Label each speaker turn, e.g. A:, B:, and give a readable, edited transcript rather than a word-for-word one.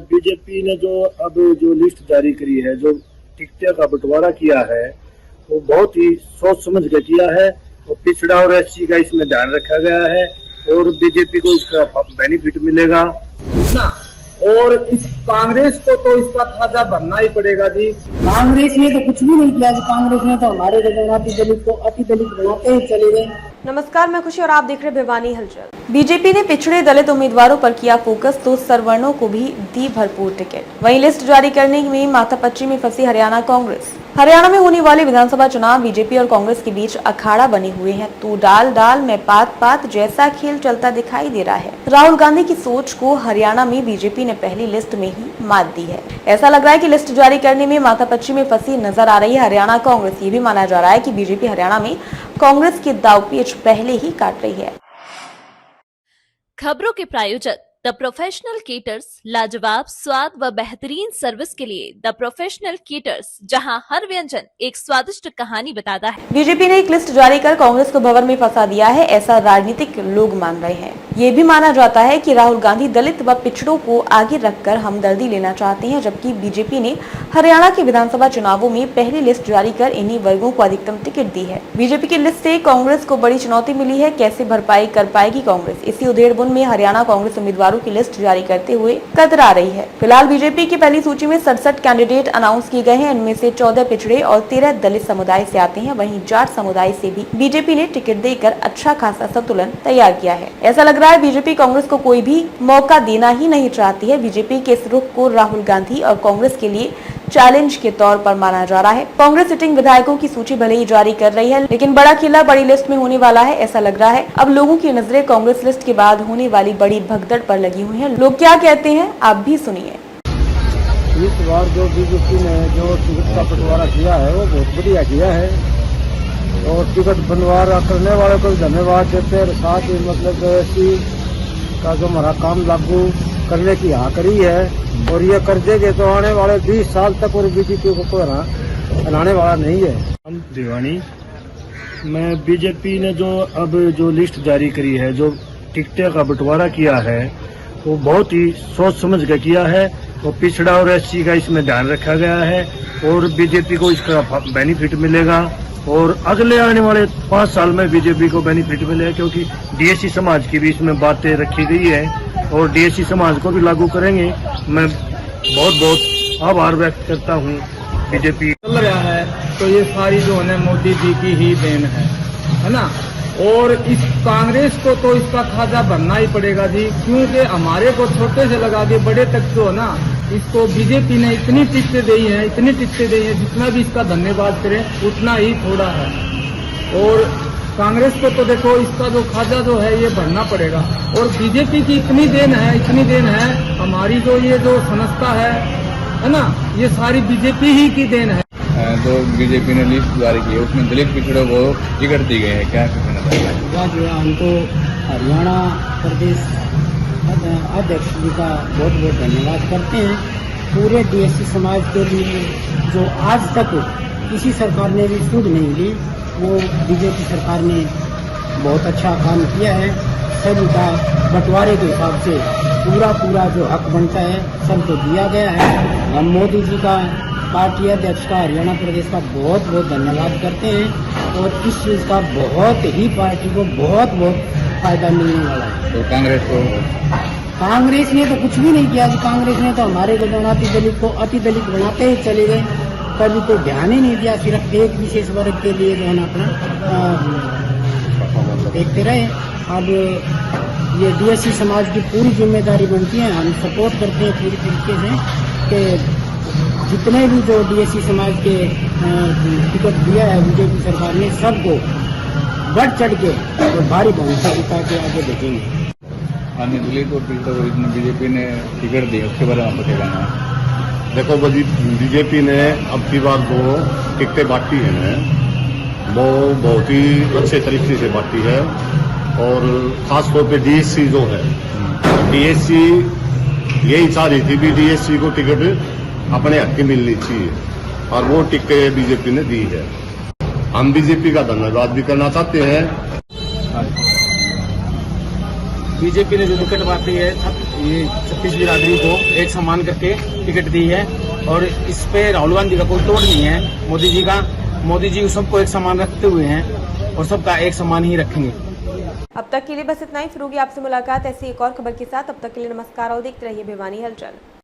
A: BJP ने जो list जारी करी है, जो टिकटों का बंटवारा किया है, वो बहुत ही सोच समझ कर किया है। और पिछड़ा और एससी का इसमें ध्यान रखा गया है और बीजेपी को इसका बेनिफिट मिलेगा
B: ना। और इस कांग्रेस को तो इसका खाजा भरना ही पड़ेगा जी।
C: कांग्रेस ने तो कुछ भी नहीं किया। कांग्रेस ने तो हमारे जनजाति दलित को अति दलित बनाते ही चले गए।
D: नमस्कार, मैं खुशी और आप देख रहे भिवानी हलचल। बीजेपी ने पिछड़े दलित उम्मीदवारों पर किया फोकस तो सवर्णों को भी दी भरपूर टिकट। वहीं लिस्ट जारी करने में माथापच्ची में फंसी हरियाणा कांग्रेस। हरियाणा में होने वाले विधानसभा चुनाव बीजेपी और कांग्रेस के बीच अखाड़ा बने हुए हैं। तू डाल डाल में पात पात जैसा खेल चलता दिखाई दे रहा है। राहुल गांधी की सोच को हरियाणा में बीजेपी ने पहली लिस्ट में ही मात दी है। ऐसा लग रहा है कि लिस्ट जारी करने में माथापच्ची में फंसी नजर आ रही है हरियाणा कांग्रेस। ये भी माना जा रहा है कि बीजेपी हरियाणा में कांग्रेस की दांवपेच पहले ही काट रही है।
E: खबरों के प्रायोजक द प्रोफेशनल केटर्स, लाजवाब स्वाद व बेहतरीन सर्विस के लिए द प्रोफेशनल केटर्स, जहां हर व्यंजन एक स्वादिष्ट कहानी बताता है।
D: बीजेपी ने एक लिस्ट जारी कर कांग्रेस को भंवर में फंसा दिया है, ऐसा राजनीतिक लोग मान रहे हैं। ये भी माना जाता है कि राहुल गांधी दलित व पिछड़ों को आगे रखकर हमदर्दी लेना चाहते हैं, जबकि बीजेपी ने हरियाणा के विधानसभा चुनावों में पहली लिस्ट जारी कर इन्हीं वर्गों को अधिकतम टिकट दी है। बीजेपी की लिस्ट से कांग्रेस को बड़ी चुनौती मिली है। कैसे भरपाई कर पाएगी कांग्रेस? इसी उधेड़बुन में हरियाणा कांग्रेस उम्मीदवारों की लिस्ट जारी करते हुए कतरा रही है। फिलहाल बीजेपी की पहली सूची में 67 कैंडिडेट अनाउंस किए गए हैं। इनमें से 14 पिछड़े और 13 दलित समुदाय से आते हैं। वहीं जाट समुदाय से भी बीजेपी ने टिकट देकर अच्छा खासा संतुलन तैयार किया है। ऐसा लग रहा है बीजेपी कांग्रेस को कोई भी मौका देना ही नहीं चाहती है। बीजेपी के इस रुख को राहुल गांधी और कांग्रेस के लिए चैलेंज के तौर पर माना जा रहा है। कांग्रेस सिटिंग विधायकों की सूची भले ही जारी कर रही है, लेकिन बड़ा खिला बड़ी लिस्ट में होने वाला है। ऐसा लग रहा है अब लोगों की नजरें कांग्रेस लिस्ट के बाद होने वाली बड़ी भगदड़ पर लगी हुई हैं। लोग क्या कहते हैं आप भी सुनिए।
B: इस बार जो बीजेपी ने जो टिकट का बंटवारा किया है वो बहुत बढ़िया किया है और टिकट बंटवारा करने वालों को धन्यवाद देते हैं। साथ ही मतलब एससी का जो हमारा काम लागू करने की हाँ करी है और ये कर देंगे तो आने वाले 20 साल तक और बीजेपी को कोई हराने वाला नहीं है।
A: हम दीवानी में बीजेपी ने जो लिस्ट जारी करी है, जो टिकटों का बंटवारा किया है, वो बहुत ही सोच समझ कर किया है और पिछड़ा और एससी का इसमें ध्यान रखा गया है और बीजेपी को इसका बेनिफिट मिलेगा और अगले आने वाले 5 साल में बीजेपी को बेनिफिट मिलेगा, क्योंकि डीएससी समाज की भी इसमें बातें रखी गई है और डीएससी समाज को भी लागू करेंगे। मैं बहुत बहुत आभार व्यक्त करता हूँ। बीजेपी
B: चल रहा है तो ये सारी जो है मोदी जी की ही देन है ना। और इस कांग्रेस को तो इसका खाजा भरना ही पड़ेगा जी, क्योंकि हमारे को छोटे से लगा के बड़े तक जो है ना, इसको बीजेपी ने इतनी टिकटें दी हैं, इतनी टिकटें दी हैं, जितना भी इसका धन्यवाद करें उतना ही थोड़ा है। और कांग्रेस को तो देखो इसका जो खाजा जो है ये भरना पड़ेगा और बीजेपी की इतनी देन है हमारी जो ये जो संस्था है ना, ये सारी बीजेपी ही की देन है।
F: तो बीजेपी ने लिस्ट जारी की है, उसमें दलित पिछड़ों को टिकट दी गई है, क्या कहना चाहिए?
C: हमको हरियाणा प्रदेश अध्यक्ष जी का बहुत बहुत धन्यवाद करते हैं। पूरे डीएससी समाज के लिए जो आज तक किसी सरकार ने भी सुध नहीं ली, वो बीजेपी सरकार ने बहुत अच्छा काम किया है। सभी का बंटवारे के हिसाब से पूरा जो हक बनता है सबको दिया गया है। हम मोदी जी का, पार्टी अध्यक्ष का, हरियाणा प्रदेश का बहुत बहुत धन्यवाद करते हैं और इस चीज़ का बहुत ही पार्टी को बहुत फायदा मिलने वाला है।
F: तो
C: कांग्रेस ने तो कुछ भी नहीं किया। कांग्रेस ने तो हमारे जनजाति दलित को अति दलित बनाते ही चले गए। कभी तो ध्यान ही नहीं दिया, सिर्फ एक विशेष वर्ग के लिए जो है ना अपना देखते रहे। अब ये डीएससी समाज की पूरी जिम्मेदारी बनती है। हम सपोर्ट करते हैं पूरी तरीके से कि जितने भी जो डीएससी समाज के टिकट दिया है बीजेपी सरकार ने, सबको बढ़ चढ़ के और भारी बहुमत जिता के आगे देखेंगे।
F: अन्य दलित और पिछड़ों को इसमें बीजेपी ने टिकट दी, उसके बारे में आपको क्या कहना है?
G: देखो बीजेपी ने अब की बार जो टिकटें बांटी हैं वो बहुत ही अच्छे तरीके से बांटी है और खासतौर पे डीएससी जो है, डीएससी यही चाह रही थी कि डीएससी को टिकट अपने हक की मिलनी चाहिए और वो टिकटें बीजेपी ने दी है। हम बीजेपी का धन्यवाद भी करना चाहते हैं।
B: बीजेपी ने जो टिकट बांटी है ये 36 बिरादरी को एक समान करके टिकट दी है और इस पे राहुल गांधी का कोई तोड़ नहीं है। मोदी जी सबको एक समान रखते हुए हैं और सबका एक समान ही रखेंगे।
D: अब तक के लिए बस इतना ही। फिर होगी आपसे मुलाकात ऐसी एक और खबर के साथ। अब तक के लिए नमस्कार और देखते रहिए भिवानी हलचल।